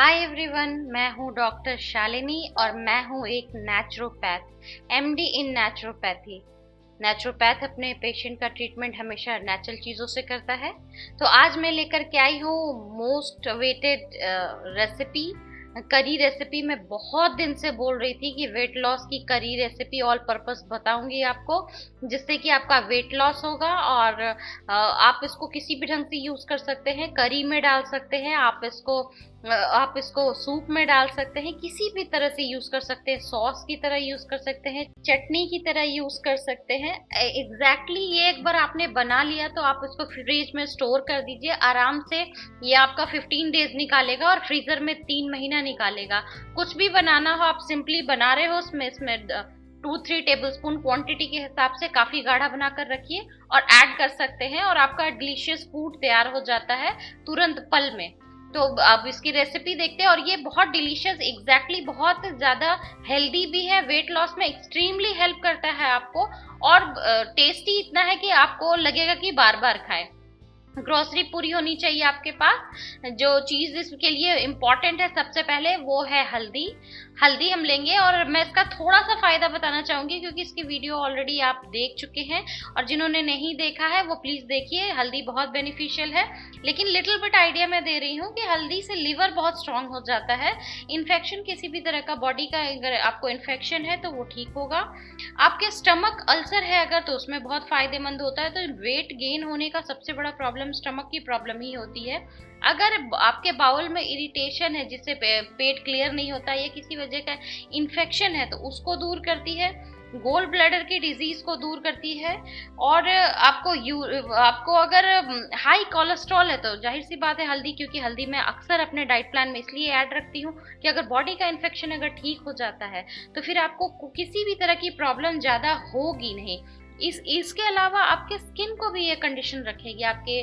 Hi everyone, मैं हूँ doctor Shalini और मैं हूँ एक नेचुरोपैथ, एमडी इन नेचुरोपैथी। नेचुरोपैथ अपने पेशेंट का ट्रीटमेंट हमेशा नेचुरल चीज़ों से करता है। तो आज मैं लेकर के आई हूँ most awaited recipe, curry recipe. मैं बहुत दिन से बोल रही थी कि वेट लॉस की करी रेसिपी ऑल पर्पस बताऊंगी आपको, जिससे कि आपका वेट लॉस होगा। और आप इसको किसी भी ढंग से यूज कर सकते हैं, करी में डाल सकते हैं आप इसको सूप में डाल सकते हैं, किसी भी तरह से यूज कर सकते हैं, सॉस की तरह यूज कर सकते हैं, चटनी की तरह यूज कर सकते हैं। एग्जैक्टली ये एक बार आपने बना लिया तो आप इसको फ्रिज में स्टोर कर दीजिए आराम से। ये आपका 15 डेज निकालेगा और फ्रीजर में 3 महीना निकालेगा। कुछ भी बनाना हो, आप सिंपली बना रहे हो, उसमें इसमें 2-3 टेबल स्पून क्वांटिटी के हिसाब से काफी गाढ़ा बनाकर रखिए और ऐड कर सकते हैं और आपका डिलीशियस फूड तैयार हो जाता है तुरंत पल में। तो अब इसकी रेसिपी देखते हैं। और ये बहुत डिलीशियस, एग्जैक्टली बहुत ज्यादा हेल्दी भी है, वेट लॉस में एक्सट्रीमली हेल्प करता है आपको। और टेस्टी इतना है कि आपको लगेगा कि बार बार खाएं। ग्रोसरी पूरी होनी चाहिए आपके पास। जो चीज इसके लिए इम्पोर्टेंट है सबसे पहले वो है हल्दी। हल्दी हम लेंगे और मैं इसका थोड़ा सा फायदा बताना चाहूंगी क्योंकि इसकी वीडियो ऑलरेडी आप देख चुके हैं, और जिन्होंने नहीं देखा है वो प्लीज देखिए। हल्दी बहुत बेनिफिशियल है, लेकिन लिटिल बिट आइडिया मैं दे रही हूँ कि हल्दी से लिवर बहुत स्ट्रांग हो जाता है। इन्फेक्शन, किसी भी तरह का बॉडी का अगर आपको इन्फेक्शन है तो वो ठीक होगा। आपके स्टमक अल्सर है अगर, तो उसमें बहुत फायदेमंद होता है। तो वेट गेन होने का सबसे बड़ा प्रॉब्लम स्टमक की प्रॉब्लम ही होती है। अगर आपके बाउल में इरिटेशन है जिससे पेट क्लियर नहीं होता या किसी वजह का इन्फेक्शन है तो उसको दूर करती है। गोल ब्लैडर की डिजीज को दूर करती है। और आपको अगर हाई कोलेस्ट्रॉल है तो जाहिर सी बात है हल्दी, क्योंकि हल्दी मैं अक्सर अपने डाइट प्लान में इसलिए ऐड रखती हूँ कि अगर बॉडी का इन्फेक्शन अगर ठीक हो जाता है तो फिर आपको किसी भी तरह की प्रॉब्लम ज्यादा होगी नहीं। इसके अलावा आपके स्किन को भी ये कंडीशन रखेगी, आपके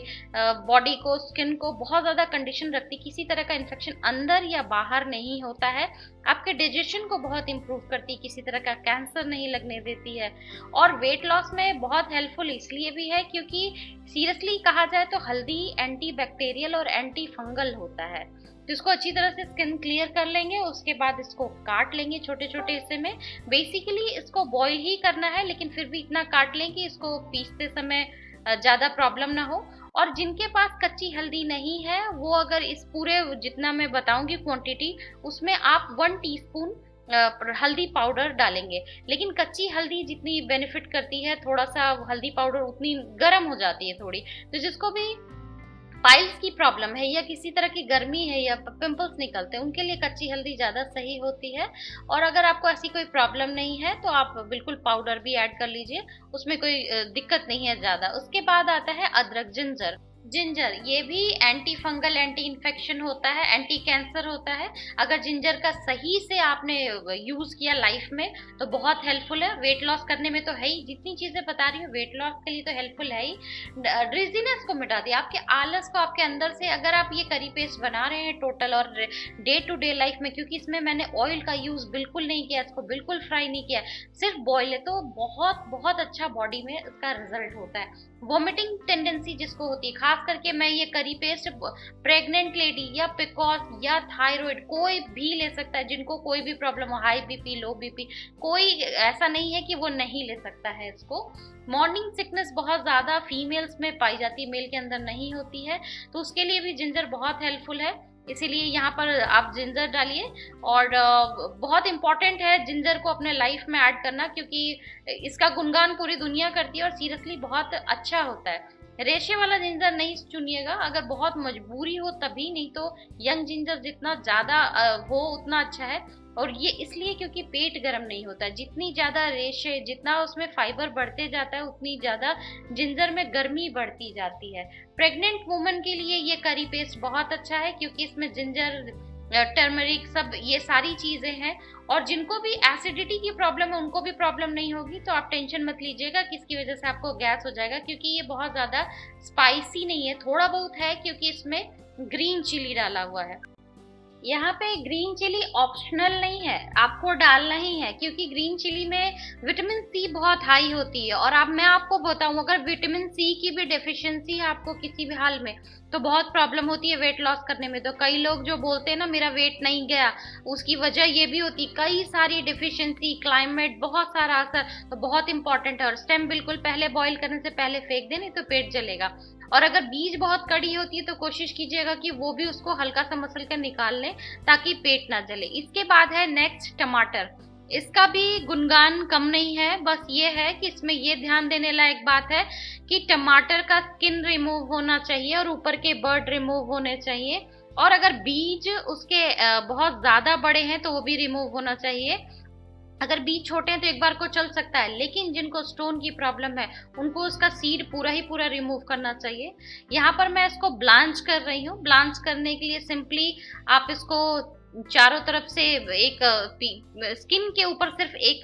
बॉडी को, स्किन को बहुत ज्यादा कंडीशन रखती, किसी तरह का इन्फेक्शन अंदर या बाहर नहीं होता है। आपके डाइजेशन को बहुत इंप्रूव करती, किसी तरह का कैंसर नहीं लगने देती है। और वेट लॉस में बहुत हेल्पफुल इसलिए भी है क्योंकि सीरियसली कहा जाए तो हल्दी एंटी बैक्टीरियल और एंटी फंगल होता है। तो इसको अच्छी तरह से स्किन क्लियर कर लेंगे, उसके बाद इसको काट लेंगे छोटे छोटे हिस्से में। बेसिकली इसको बॉईल ही करना है, लेकिन फिर भी इतना काट लें कि इसको पीसते समय ज्यादा प्रॉब्लम ना हो। और जिनके पास कच्ची हल्दी नहीं है वो अगर इस पूरे जितना मैं बताऊंगी क्वांटिटी, उसमें आप 1 टीस्पून हल्दी पाउडर डालेंगे। लेकिन कच्ची हल्दी जितनी बेनिफिट करती है, थोड़ा सा हल्दी पाउडर उतनी गर्म हो जाती है थोड़ी। तो जिसको भी पाइल्स की प्रॉब्लम है या किसी तरह की गर्मी है या पिंपल्स निकलते हैं, उनके लिए कच्ची हल्दी ज्यादा सही होती है। और अगर आपको ऐसी कोई प्रॉब्लम नहीं है तो आप बिल्कुल पाउडर भी ऐड कर लीजिए, उसमें कोई दिक्कत नहीं है ज्यादा। उसके बाद आता है अदरक, जिंजर। जिंजर ये भी एंटी फंगल, एंटी इन्फेक्शन होता है, एंटी कैंसर होता है। अगर जिंजर का सही से आपने यूज किया लाइफ में तो बहुत हेल्पफुल है। वेट लॉस करने में तो है ही, जितनी चीजें बता रही हूँ वेट लॉस के लिए तो हेल्पफुल है ही। ड्रिजीनेस को मिटा दिया, आपके आलस को आपके अंदर से। अगर आप ये करी पेस्ट बना रहे हैं टोटल और डे टू डे लाइफ में, क्योंकि इसमें मैंने ऑयल का यूज बिल्कुल नहीं किया, इसको बिल्कुल फ्राई नहीं किया, सिर्फ बॉयल है, तो बहुत बहुत अच्छा बॉडी में इसका रिजल्ट होता है। वॉमिटिंग टेंडेंसी जिसको होती है, खास करके मैं ये करी पेस्ट प्रेग्नेंट लेडी या पिकॉस या थायराइड कोई भी ले सकता है, जिनको कोई भी प्रॉब्लम हो, हाई बीपी, लो बीपी, कोई ऐसा नहीं है कि वो नहीं ले सकता है इसको। मॉर्निंग सिकनेस बहुत ज्यादा फीमेल्स में पाई जाती है, मेल के अंदर नहीं होती है, तो उसके लिए भी जिंजर बहुत हेल्पफुल है। इसीलिए यहाँ पर आप जिंजर डालिए। और बहुत इंपॉर्टेंट है जिंजर को अपने लाइफ में ऐड करना, क्योंकि इसका गुणगान पूरी दुनिया करती है और सीरियसली बहुत अच्छा होता है। रेशे वाला जिंजर नहीं चुनिएगा, अगर बहुत मजबूरी हो तभी, नहीं तो यंग जिंजर जितना ज्यादा हो उतना अच्छा है। और ये इसलिए क्योंकि पेट गर्म नहीं होता है, जितनी ज्यादा रेशे, जितना उसमें फाइबर बढ़ते जाता है उतनी ज्यादा जिंजर में गर्मी बढ़ती जाती है। प्रेग्नेंट वुमन के लिए ये करी पेस्ट बहुत अच्छा है क्योंकि इसमें जिंजर, टर्मरिक, सब ये सारी चीजें हैं। और जिनको भी एसिडिटी की प्रॉब्लम है उनको भी प्रॉब्लम नहीं होगी, तो आप टेंशन मत लीजिएगा कि इसकी वजह से आपको गैस हो जाएगा, क्योंकि ये बहुत ज्यादा स्पाइसी नहीं है, थोड़ा बहुत है क्योंकि इसमें ग्रीन चिली डाला हुआ है। यहाँ पे ग्रीन चिली ऑप्शनल नहीं है, आपको डालना ही है, क्योंकि ग्रीन चिली में विटामिन सी बहुत हाई होती है। और अब मैं आपको बताऊं, अगर विटामिन सी की भी डेफिशिएंसी है आपको किसी भी हाल में, तो बहुत प्रॉब्लम होती है वेट लॉस करने में। तो कई लोग जो बोलते हैं ना मेरा वेट नहीं गया, उसकी वजह ये भी होती है कई सारी डिफिशियंसी, क्लाइमेट, बहुत सारा असर। तो बहुत इंपॉर्टेंट है। और स्टेम बिल्कुल पहले बॉईल करने से पहले फेंक दें, नहीं तो पेट जलेगा। और अगर बीज बहुत कड़ी होती है तो कोशिश कीजिएगा कि वो भी उसको हल्का सा मसल कर निकाल लें, ताकि पेट ना जले। इसके बाद है नेक्स्ट टमाटर। इसका भी गुणगान कम नहीं है, बस ये है कि इसमें ये ध्यान देने लायक बात है कि टमाटर का स्किन रिमूव होना चाहिए और ऊपर के बर्ड रिमूव होने चाहिए। और अगर बीज उसके बहुत ज्यादा बड़े हैं तो वो भी रिमूव होना चाहिए। अगर बीज छोटे हैं तो एक बार को चल सकता है, लेकिन जिनको स्टोन की प्रॉब्लम है उनको उसका सीड पूरा ही पूरा रिमूव करना चाहिए। यहाँ पर मैं इसको ब्लांच कर रही हूँ। ब्लांच करने के लिए सिंपली आप इसको चारों तरफ से एक स्किन के ऊपर सिर्फ एक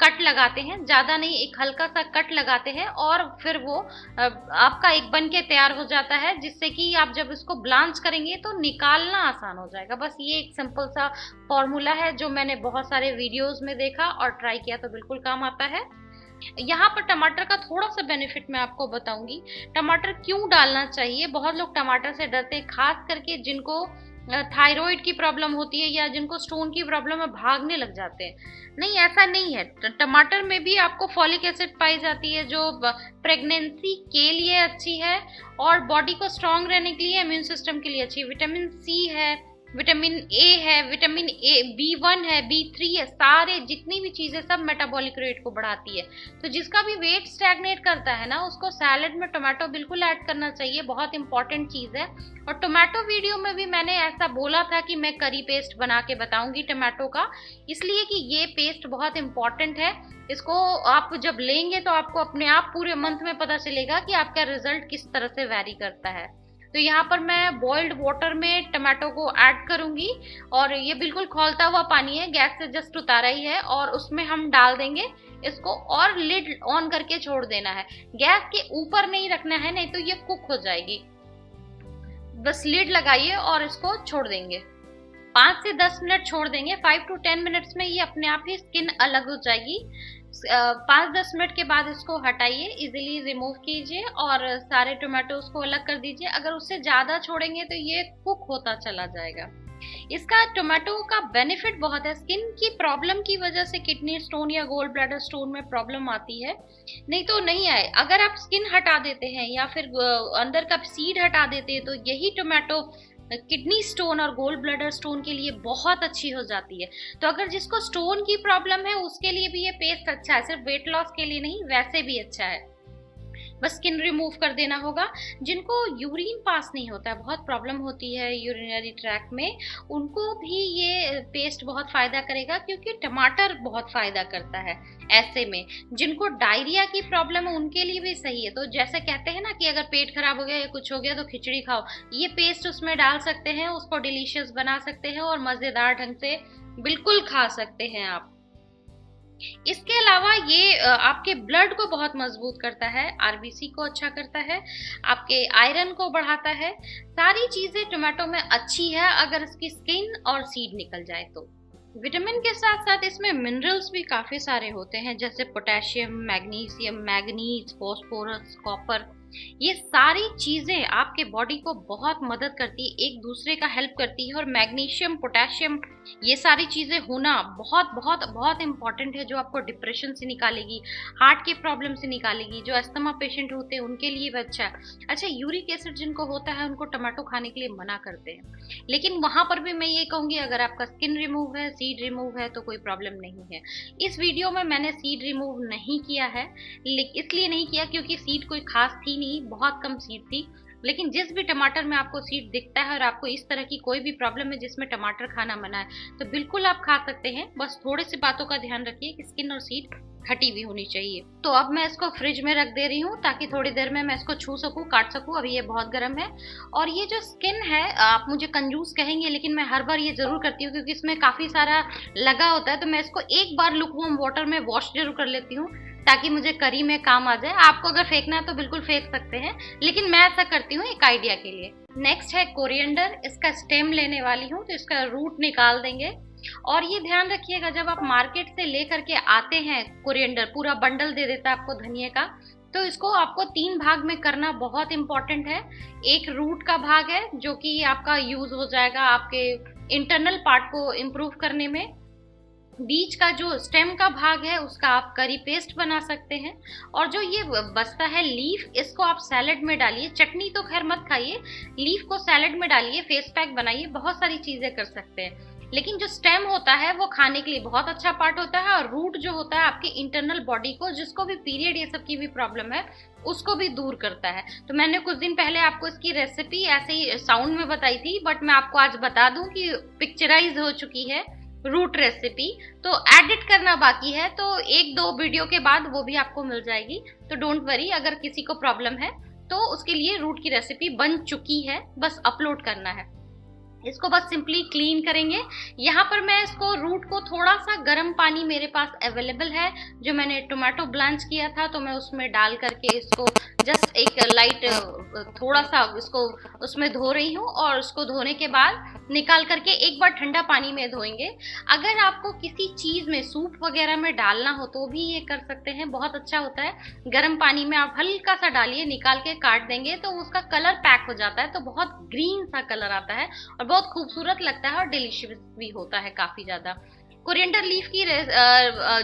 कट लगाते हैं, ज्यादा नहीं, एक हल्का सा कट लगाते हैं, और फिर वो आपका एक बन के तैयार हो जाता है, जिससे कि आप जब इसको ब्लांच करेंगे तो निकालना आसान हो जाएगा। बस ये एक सिंपल सा फॉर्मूला है जो मैंने बहुत सारे वीडियोस में देखा और ट्राई किया, तो बिल्कुल काम आता है। यहाँ पर टमाटर का थोड़ा सा बेनिफिट मैं आपको बताऊंगी। टमाटर क्यों डालना चाहिए। बहुत लोग टमाटर से डरते हैं, खास करके जिनको थायराइड की प्रॉब्लम होती है या जिनको स्टोन की प्रॉब्लम है, भागने लग जाते हैं। नहीं, ऐसा नहीं है। टमाटर में भी आपको फॉलिक एसिड पाई जाती है, जो प्रेगनेंसी के लिए अच्छी है और बॉडी को स्ट्रांग रहने के लिए, इम्यून सिस्टम के लिए अच्छी है। विटामिन सी है, विटामिन ए है, विटामिन ए B1 है, B3 है, सारे जितनी भी चीजें सब मेटाबॉलिक रेट को बढ़ाती है। तो जिसका भी वेट स्टैग्नेट करता है ना, उसको सैलेड में टोमेटो बिल्कुल ऐड करना चाहिए, बहुत इंपॉर्टेंट चीज है। और टोमेटो वीडियो में भी मैंने ऐसा बोला था कि मैं करी पेस्ट बना के बताऊंगी टोमेटो का, इसलिए कि ये पेस्ट बहुत इंपॉर्टेंट है। इसको आप जब लेंगे तो आपको अपने आप पूरे मंथ में पता चलेगा कि आपका रिजल्ट किस तरह से वैरी करता है। तो यहाँ पर मैं बॉइल्ड वाटर में टमाटो को ऐड करूंगी, और ये बिल्कुल खौलता हुआ पानी है, गैस से जस्ट उतारा ही है, और उसमें हम डाल देंगे इसको, और लिड ऑन करके छोड़ देना है। गैस के ऊपर नहीं रखना है, नहीं तो ये कुक हो जाएगी। बस लिड लगाइए और इसको छोड़ देंगे। 5 से 10 मिनट छोड़ देंगे। 5 to 10 मिनट्स में ये अपने आप ही स्किन अलग हो जाएगी। 5-10 मिनट के बाद इसको हटाइए, इजीली रिमूव कीजिए और सारे टोमेटोज को अलग कर दीजिए। अगर उससे ज्यादा छोड़ेंगे तो ये कुक होता चला जाएगा। इसका टोमेटो का बेनिफिट बहुत है। स्किन की प्रॉब्लम की वजह से किडनी स्टोन या गोल्ड ब्लैडर स्टोन में प्रॉब्लम आती है, नहीं तो नहीं आए। अगर आप स्किन हटा देते हैं या फिर अंदर का सीड हटा देते हैं, तो यही टोमेटो किडनी स्टोन और गोल्ड ब्लैडर स्टोन के लिए बहुत अच्छी हो जाती है। तो अगर जिसको स्टोन की प्रॉब्लम है उसके लिए भी ये पेस्ट अच्छा है, सिर्फ वेट लॉस के लिए नहीं, वैसे भी अच्छा है। बस स्किन रिमूव कर देना होगा। जिनको यूरिन पास नहीं होता है, बहुत प्रॉब्लम होती है यूरिनरी ट्रैक में, उनको भी ये पेस्ट बहुत फायदा करेगा, क्योंकि टमाटर बहुत फायदा करता है। ऐसे में जिनको डायरिया की प्रॉब्लम है उनके लिए भी सही है। तो जैसे कहते हैं ना कि अगर पेट खराब हो गया या कुछ हो गया तो खिचड़ी खाओ, ये पेस्ट उसमें डाल सकते हैं, उसको डिलीशियस बना सकते हैं और मजेदार ढंग से बिल्कुल खा सकते हैं आप। इसके अलावा ये आपके ब्लड को बहुत मजबूत करता है, आरबीसी को अच्छा करता है, आपके आयरन को बढ़ाता है। सारी चीजें टोमेटो में अच्छी है अगर इसकी स्किन और सीड निकल जाए तो। विटामिन के साथ साथ इसमें मिनरल्स भी काफी सारे होते हैं, जैसे potassium, magnesium, manganese, phosphorus, copper. ये सारी चीजें आपके बॉडी को बहुत मदद करती है, एक दूसरे का हेल्प करती है। और मैग्नीशियम, पोटेशियम, ये सारी चीजें होना बहुत बहुत बहुत इंपॉर्टेंट है, जो आपको डिप्रेशन से निकालेगी, हार्ट के प्रॉब्लम से निकालेगी। जो अस्थमा पेशेंट होते हैं उनके लिए भी अच्छा है। अच्छा, यूरिक एसिड जिनको होता है उनको टमाटो खाने के लिए मना करते हैं, लेकिन वहां पर भी मैं ये कहूंगी अगर आपका स्किन रिमूव है, सीड रिमूव है, तो कोई प्रॉब्लम नहीं है। इस वीडियो में मैंने सीड रिमूव नहीं किया है, इसलिए नहीं किया क्योंकि सीड कोई खास थी नहीं, बहुत कम सीड थी। लेकिन जिस भी टमाटर में आपको सीड दिखता है और आपको इस तरह की कोई भी प्रॉब्लम है जिसमें टमाटर खाना मना है, तो बिल्कुल आप खा सकते हैं। बस थोड़ी सी बातों का ध्यान रखिए कि स्किन और सीड हटी हुई होनी चाहिए। तो अब मैं इसको फ्रिज में रख दे रही हूँ ताकि थोड़ी देर में मैं इसको छू सकूँ, काट सकूँ। अभी ये बहुत गर्म है। और ये जो स्किन है, आप मुझे कंजूस कहेंगे, लेकिन मैं हर बार ये जरूर करती हूँ क्योंकि इसमें काफी सारा लगा होता है, तो मैं इसको एक बार लुकवार्म वाटर में वॉश जरूर कर लेती हूँ, ताकि मुझे करी में काम आ जाए। आपको अगर फेंकना है तो बिल्कुल फेंक सकते हैं, लेकिन मैं ऐसा करती हूँ एक आइडिया के लिए। नेक्स्ट है कोरिएंडर। इसका स्टेम लेने वाली हूँ, तो इसका रूट निकाल देंगे। और ये ध्यान रखिएगा, जब आप मार्केट से लेकर के आते हैं कोरिएंडर, पूरा बंडल दे देता है आपको धनिया का, तो इसको आपको 3 भाग में करना बहुत इंपॉर्टेंट है। एक रूट का भाग है जो कि आपका यूज हो जाएगा आपके इंटरनल पार्ट को इम्प्रूव करने में। बीच का जो स्टेम का भाग है उसका आप करी पेस्ट बना सकते हैं। और जो ये बचता है लीफ, इसको आप सैलेड में डालिए। चटनी तो खैर मत खाइए, लीफ को सैलेड में डालिए, फेस पैक बनाइए, बहुत सारी चीजें कर सकते हैं। लेकिन जो स्टेम होता है वो खाने के लिए बहुत अच्छा पार्ट होता है, और रूट जो होता है आपके इंटरनल बॉडी को, जिसको भी पीरियड ये सब की भी प्रॉब्लम है, उसको भी दूर करता है। तो मैंने कुछ दिन पहले आपको इसकी रेसिपी ऐसे ही साउंड में बताई थी, बट मैं आपको आज बता दूं कि पिक्चराइज हो चुकी है रूट रेसिपी। तो एडिट करना बाकी है, तो 1-2 वीडियो के बाद वो भी आपको मिल जाएगी। तो डोंट वरी, अगर किसी को प्रॉब्लम है तो उसके लिए रूट की रेसिपी बन चुकी है, बस अपलोड करना है। इसको बस सिंपली क्लीन करेंगे। यहाँ पर मैं इसको रूट को थोड़ा सा गर्म पानी मेरे पास अवेलेबल है, जो मैंने टोमेटो ब्लांच किया था, तो मैं उसमें डाल करके इसको जस्ट एक लाइट थोड़ा सा इसको उसमें धो रही हूँ। और उसको धोने के बाद निकाल करके एक बार ठंडा पानी में धोएंगे। अगर आपको किसी चीज में, सूप वगैरह में डालना हो तो भी ये कर सकते हैं, बहुत अच्छा होता है। गर्म पानी में आप हल्का सा डालिए, निकाल के काट देंगे तो उसका कलर पैक हो जाता है, तो बहुत ग्रीन सा कलर आता है और बहुत खूबसूरत लगता है और डिलीशियस भी होता है काफी ज्यादा। कोरिएंडर लीफ की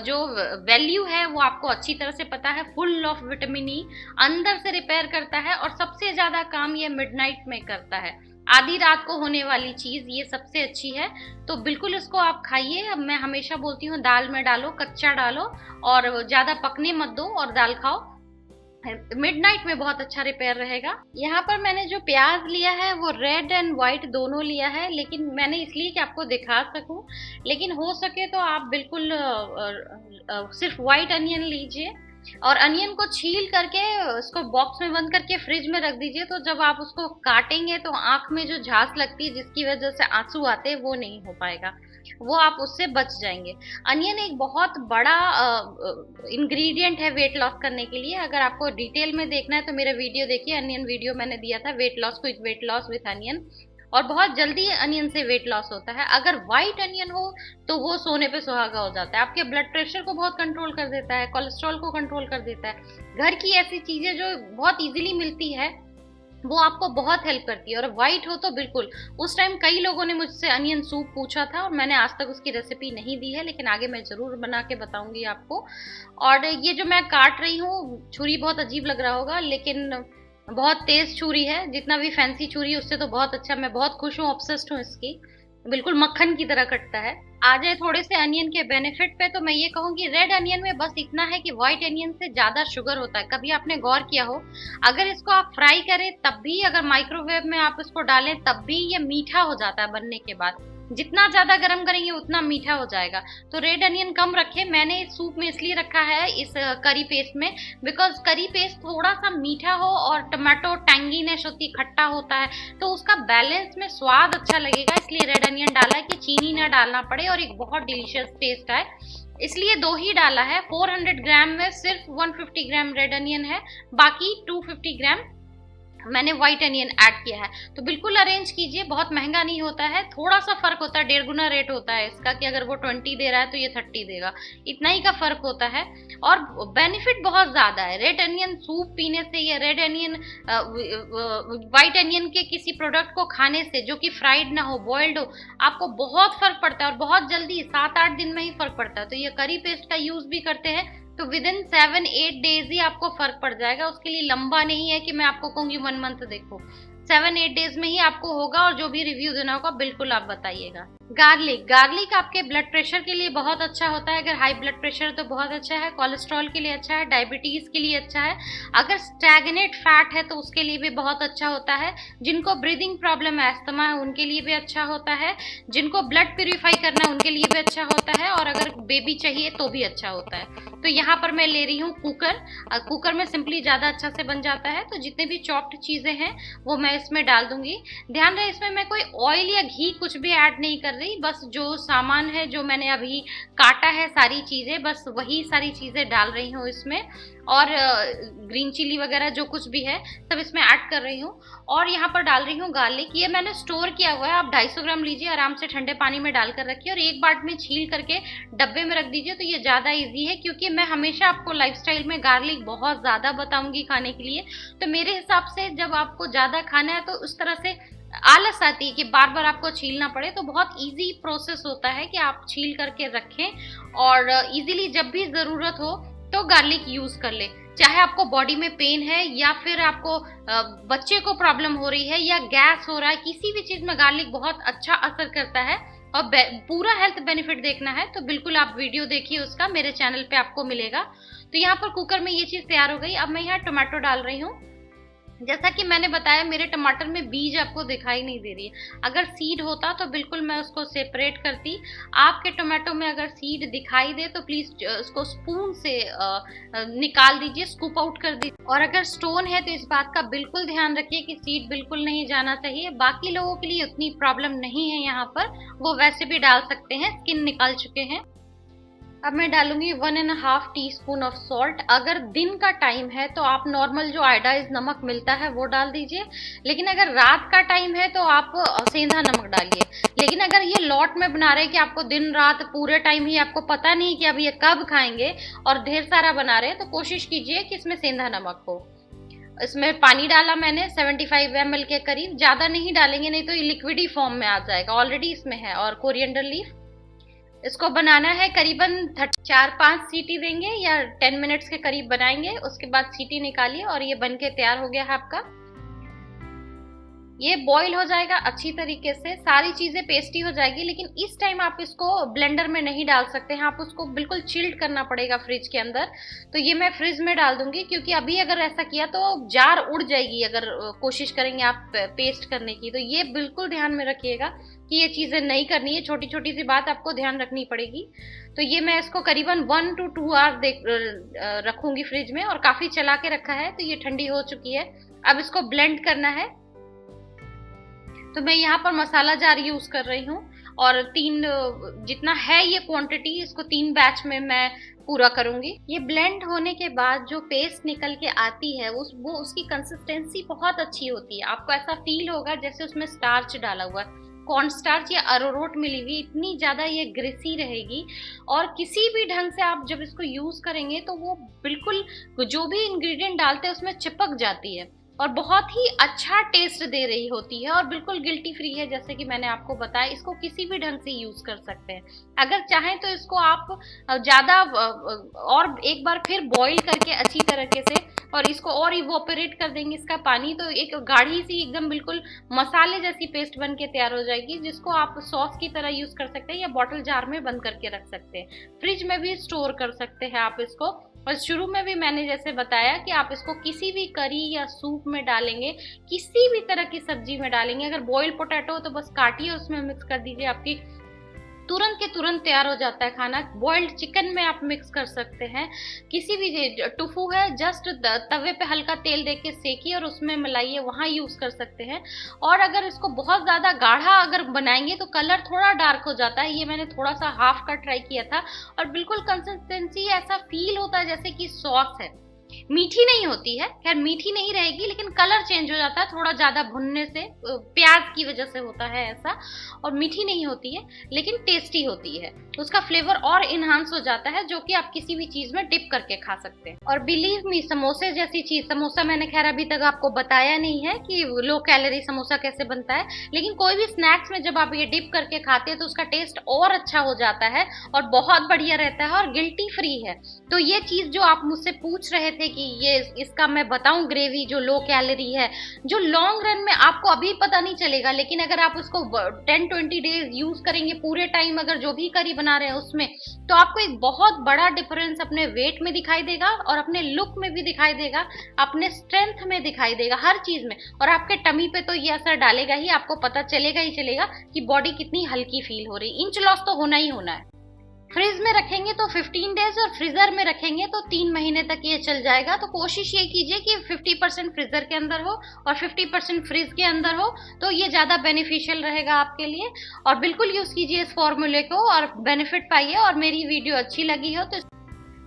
जो वैल्यू है वो आपको अच्छी तरह से पता है, फुल ऑफ विटामिन ई, अंदर से रिपेयर करता है, और सबसे ज्यादा काम ये मिडनाइट में करता है। आधी रात को होने वाली चीज ये सबसे अच्छी है, तो बिल्कुल इसको आप खाइए। अब मैं हमेशा बोलती हूँ दाल में डालो, कच्चा डालो, और ज्यादा पकने मत दो, और दाल खाओ। मिडनाइट में बहुत अच्छा रिपेयर रहेगा। यहाँ पर मैंने जो प्याज लिया है वो रेड एंड व्हाइट दोनों लिया है, लेकिन मैंने इसलिए कि आपको दिखा सकूं। लेकिन हो सके तो आप बिल्कुल सिर्फ व्हाइट अनियन लीजिए, और अनियन को छील करके उसको बॉक्स में बंद करके फ्रिज में रख दीजिए। तो जब आप उसको काटेंगे तो आंख में जो झांस लगती है, जिसकी वजह से आंसू आते हैं, वो नहीं हो पाएगा, वो आप उससे बच जाएंगे। अनियन एक बहुत बड़ा इंग्रेडिएंट है वेट लॉस करने के लिए। अगर आपको डिटेल में देखना है तो मेरा वीडियो देखिए, अनियन वीडियो मैंने दिया था, weight loss, quick weight loss with onion. और बहुत जल्दी अनियन से वेट लॉस होता है। अगर व्हाइट अनियन हो तो वो सोने पे सुहागा हो जाता है, आपके ब्लड प्रेशर को बहुत कंट्रोल कर देता है, कोलेस्ट्रॉल को कंट्रोल कर देता है। घर की ऐसी चीजें जो बहुत इजीली मिलती है वो आपको बहुत हेल्प करती है। और व्हाइट हो तो बिल्कुल। उस टाइम कई लोगों ने मुझसे अनियन सूप पूछा था, और मैंने आज तक उसकी रेसिपी नहीं दी है, लेकिन आगे मैं जरूर बना के बताऊंगी आपको। और ये जो मैं काट रही हूँ, छुरी बहुत अजीब लग रहा होगा, लेकिन बहुत तेज छुरी है, जितना भी फैंसी छुरी है उससे तो बहुत अच्छा। मैं बहुत खुश हूँ, ऑब्सेस्ड हूँ इसकी, बिल्कुल मक्खन की तरह कटता है। आ जाए थोड़े से अनियन के बेनिफिट पे, तो मैं ये कहूंगी रेड अनियन में बस इतना है कि व्हाइट अनियन से ज्यादा शुगर होता है। कभी आपने गौर किया हो, अगर इसको आप फ्राई करें तब भी, अगर माइक्रोवेव में आप इसको डालें तब भी, ये मीठा हो जाता है बनने के बाद। जितना ज्यादा गर्म करेंगे उतना मीठा हो जाएगा। तो रेड अनियन कम रखें। मैंने इस सूप में इसलिए रखा है, इस करी पेस्ट में, बिकॉज करी पेस्ट थोड़ा सा मीठा हो और टमाटो टैंगीनेस होती, खट्टा होता है, तो उसका बैलेंस में स्वाद अच्छा लगेगा। इसलिए रेड अनियन डाला है कि चीनी ना डालना पड़े और एक बहुत डिलीशियस टेस्ट आए, इसलिए 2 ही डाला है। 400 ग्राम में सिर्फ 150 ग्राम रेड अनियन है, बाकी 250 ग्राम मैंने व्हाइट अनियन ऐड किया है। तो बिल्कुल अरेंज कीजिए, बहुत महंगा नहीं होता है, थोड़ा सा फर्क होता है, 1.5 गुना रेट होता है इसका, कि अगर वो 20 दे रहा है तो ये 30 देगा, इतना ही का फर्क होता है। और बेनिफिट बहुत ज्यादा है रेड अनियन सूप पीने से, या रेड अनियन व्हाइट अनियन के किसी प्रोडक्ट को खाने से जो कि फ्राइड ना हो, बॉइल्ड हो, आपको बहुत फर्क पड़ता है, और बहुत जल्दी 7-8 दिन में ही फर्क पड़ता है। तो ये करी पेस्ट का यूज भी करते हैं तो विद इन 7-8 डेज ही आपको फर्क पड़ जाएगा। उसके लिए लंबा नहीं है कि मैं आपको कहूंगी 1 मंथ देखो, 7-8 डेज में ही आपको होगा। और जो भी रिव्यू देना होगा बिल्कुल आप बताइएगा। गार्लिक आपके ब्लड प्रेशर के लिए बहुत अच्छा होता है। अगर हाई ब्लड प्रेशर तो बहुत अच्छा है, कोलेस्ट्रॉल के लिए अच्छा है, डायबिटीज के लिए अच्छा है, अगर स्टैग्नेट फैट है तो उसके लिए भी बहुत अच्छा होता है, जिनको ब्रीदिंग प्रॉब्लम है, अस्थमा है, उनके लिए भी अच्छा होता है, जिनको ब्लड प्यूरिफाई करना है उनके लिए भी अच्छा होता है, और अगर बेबी चाहिए तो भी अच्छा होता है। तो यहाँ पर मैं ले रही हूँ कुकर में सिंपली ज्यादा अच्छा से बन जाता है। तो जितने भी चॉप्ड चीजें हैं वो मैं इसमें डाल दूंगी। ध्यान रहे इसमें मैं कोई ऑयल या घी कुछ भी ऐड नहीं कर रही, बस जो सामान है जो मैंने अभी काटा है सारी चीजें, बस वही सारी चीजें डाल रही हूँ इसमें। और ग्रीन चिली वगैरह जो कुछ भी है सब इसमें ऐड कर रही हूँ। और यहाँ पर डाल रही हूँ गार्लिक, ये मैंने स्टोर किया हुआ है, आप 250 ग्राम लीजिए, आराम से ठंडे पानी में डाल कर रखिए और एक बार में छील करके डब्बे में रख दीजिए, तो ये ज़्यादा इजी है। क्योंकि मैं हमेशा आपको लाइफस्टाइल में गार्लिक बहुत ज़्यादा बताऊंगी खाने के लिए, तो मेरे हिसाब से जब आपको ज़्यादा खाना है तो उस तरह से आलस आती है कि बार बार आपको छीलना पड़े, तो बहुत इजी प्रोसेस होता है कि आप छील करके रखें और इजीली जब भी ज़रूरत हो तो गार्लिक यूज कर ले। चाहे आपको बॉडी में पेन है या फिर आपको बच्चे को प्रॉब्लम हो रही है या गैस हो रहा है, किसी भी चीज में गार्लिक बहुत अच्छा असर करता है। और पूरा हेल्थ बेनिफिट देखना है तो बिल्कुल आप वीडियो देखिए उसका, मेरे चैनल पे आपको मिलेगा। तो यहाँ पर कुकर में ये चीज तैयार हो गई। अब मैं यहाँ टमाटो डाल रही हूँ। जैसा कि मैंने बताया मेरे टमाटर में बीज आपको दिखाई नहीं दे रही है, अगर सीड होता तो बिल्कुल मैं उसको सेपरेट करती। आपके टमाटो में अगर सीड दिखाई दे तो प्लीज उसको स्पून से निकाल दीजिए, स्कूप आउट कर दीजिए। और अगर स्टोन है तो इस बात का बिल्कुल ध्यान रखिए कि सीड बिल्कुल नहीं जाना चाहिए। बाकी लोगों के लिए उतनी प्रॉब्लम नहीं है, यहाँ पर वो वैसे भी डाल सकते हैं, स्किन निकाल चुके हैं। अब मैं डालूंगी 1.5 टीस्पून ऑफ सॉल्ट। अगर दिन का टाइम है तो आप नॉर्मल जो आयोडाइज नमक मिलता है वो डाल दीजिए, लेकिन अगर रात का टाइम है तो आप सेंधा नमक डालिए। लेकिन अगर ये लॉट में बना रहे हैं कि आपको दिन रात पूरे टाइम ही आपको पता नहीं कि अब ये कब खाएंगे और ढेर सारा बना रहे हैं, तो कोशिश कीजिए कि इसमें सेंधा नमक हो। इसमें पानी डाला मैंने 75 ml के करीब, ज्यादा नहीं डालेंगे नहीं तो ये लिक्विडी फॉर्म में आ जाएगा, ऑलरेडी इसमें है। और कोरिएंडर लीफ, इसको बनाना है करीबन 4-5 सीटी देंगे या 10 मिनट्स के करीब बनाएंगे, उसके बाद सीटी निकालिए और ये बनके तैयार हो गया है आपका। ये बॉईल हो जाएगा अच्छी तरीके से, सारी चीजें पेस्टी हो जाएगी। लेकिन इस टाइम आप इसको ब्लेंडर में नहीं डाल सकते हैं, आप उसको बिल्कुल चिल्ड करना पड़ेगा फ्रिज के अंदर। तो ये मैं फ्रिज में डाल दूंगी, क्योंकि अभी अगर ऐसा किया तो जार उड़ जाएगी अगर कोशिश करेंगे आप पेस्ट करने की। तो ये बिल्कुल ध्यान में रखिएगा कि ये चीजें नहीं करनी है, छोटी छोटी सी बात आपको ध्यान रखनी पड़ेगी। तो ये मैं इसको करीबन 1 to 2 आवर रखूंगी फ्रिज में, और काफी चला के रखा है तो ये ठंडी हो चुकी है। अब इसको ब्लेंड करना है, तो मैं यहाँ पर मसाला जार यूज कर रही हूँ और 3 जितना है ये क्वांटिटी, इसको 3 बैच में मैं पूरा करूंगी। ये ब्लेंड होने के बाद जो पेस्ट निकल के आती है वो उसकी कंसिस्टेंसी बहुत अच्छी होती है। आपको ऐसा फील होगा जैसे उसमें स्टार्च डाला हुआ है, कॉर्न स्टार्च या अरारोट मिली हुई, इतनी ज्यादा ये ग्रेसी रहेगी। और किसी भी ढंग से आप जब इसको यूज करेंगे तो वो बिल्कुल जो भी इंग्रेडिएंट डालते हैं उसमें चिपक जाती है और बहुत ही अच्छा टेस्ट दे रही होती है और बिल्कुल गिल्टी फ्री है। जैसे कि मैंने आपको बताया, इसको किसी भी ढंग से यूज कर सकते हैं। अगर चाहें तो इसको आप ज्यादा और एक बार फिर बॉईल करके अच्छी तरीके से और इसको और इवोपरेट कर देंगे इसका पानी, तो एक गाढ़ी सी एकदम बिल्कुल मसाले जैसी पेस्ट बन के तैयार हो जाएगी, जिसको आप सॉस की तरह यूज कर सकते हैं या बॉटल जार में बंद करके रख सकते हैं। फ्रिज में भी स्टोर कर सकते हैं आप इसको। और शुरू में भी मैंने जैसे बताया कि आप इसको किसी भी करी या सूप में डालेंगे, किसी भी तरह की सब्जी में डालेंगे। अगर बॉइल्ड पोटैटो हो तो बस काटिए, उसमें मिक्स कर दीजिए, आपकी तुरंत के तुरंत तैयार हो जाता है खाना। बॉइल्ड चिकन में आप मिक्स कर सकते हैं, किसी भी टोफू है जस्ट तवे पे हल्का तेल दे के सेकिए और उसमें मिलाइए, वहां यूज कर सकते हैं। और अगर इसको बहुत ज्यादा गाढ़ा अगर बनाएंगे तो कलर थोड़ा डार्क हो जाता है। ये मैंने थोड़ा सा हाफ का ट्राई किया था और बिल्कुल कंसिस्टेंसी ऐसा फील होता है जैसे कि सॉस है। मीठी नहीं होती है, खैर मीठी नहीं रहेगी, लेकिन कलर चेंज हो जाता है थोड़ा ज्यादा भुनने से, प्याज की वजह से होता है ऐसा। और मीठी नहीं होती है लेकिन टेस्टी होती है, उसका फ्लेवर और इनहांस हो जाता है, जो कि आप किसी भी चीज में डिप करके खा सकते हैं। और बिलीव मी, समोसे जैसी चीज, समोसा मैंने खैर अभी तक आपको बताया नहीं है कि लो कैलोरी समोसा कैसे बनता है, लेकिन कोई भी स्नैक्स में जब आप ये डिप करके खाते हैं तो उसका टेस्ट और अच्छा हो जाता है और बहुत बढ़िया रहता है और गिल्टी फ्री है। तो ये चीज जो आप मुझसे पूछ रहे थे कि ये इसका मैं बताऊं ग्रेवी जो लो कैलोरी है, जो लॉन्ग रन में आपको अभी पता नहीं चलेगा, लेकिन अगर आप उसको 10-20 डेज यूज करेंगे पूरे टाइम, अगर जो भी करी बना रहे हैं उसमें, तो आपको एक बहुत बड़ा डिफरेंस अपने वेट में दिखाई देगा और अपने लुक में भी दिखाई देगा, अपने स्ट्रेंथ में दिखाई देगा, हर चीज में। और आपके टमी पे तो ये असर डालेगा ही, आपको पता चलेगा ही चलेगा कि बॉडी कितनी हल्की फील हो रही। इंच लॉस तो होना ही होना है। फ्रिज में रखेंगे तो 15 डेज और फ्रीजर में रखेंगे तो 3 महीने तक ये चल जाएगा। तो कोशिश ये कीजिए कि 50% फ्रीजर के अंदर हो और 50% फ्रिज के अंदर हो, तो ये ज़्यादा बेनिफिशियल रहेगा आपके लिए। और बिल्कुल यूज़ कीजिए इस फॉर्मूले को और बेनिफिट पाइए। और मेरी वीडियो अच्छी लगी हो तो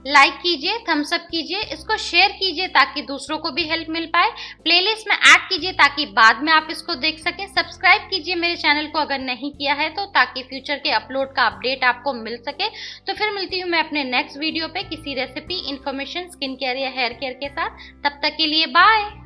लाइक कीजिए, थम्स अप कीजिए, इसको शेयर कीजिए ताकि दूसरों को भी हेल्प मिल पाए। प्लेलिस्ट में ऐड कीजिए ताकि बाद में आप इसको देख सकें। सब्सक्राइब कीजिए मेरे चैनल को अगर नहीं किया है तो, ताकि फ्यूचर के अपलोड का अपडेट आपको मिल सके। तो फिर मिलती हूँ मैं अपने नेक्स्ट वीडियो पे किसी रेसिपी, इन्फॉर्मेशन, स्किन केयर या हेयर केयर के साथ। तब तक के लिए बाय।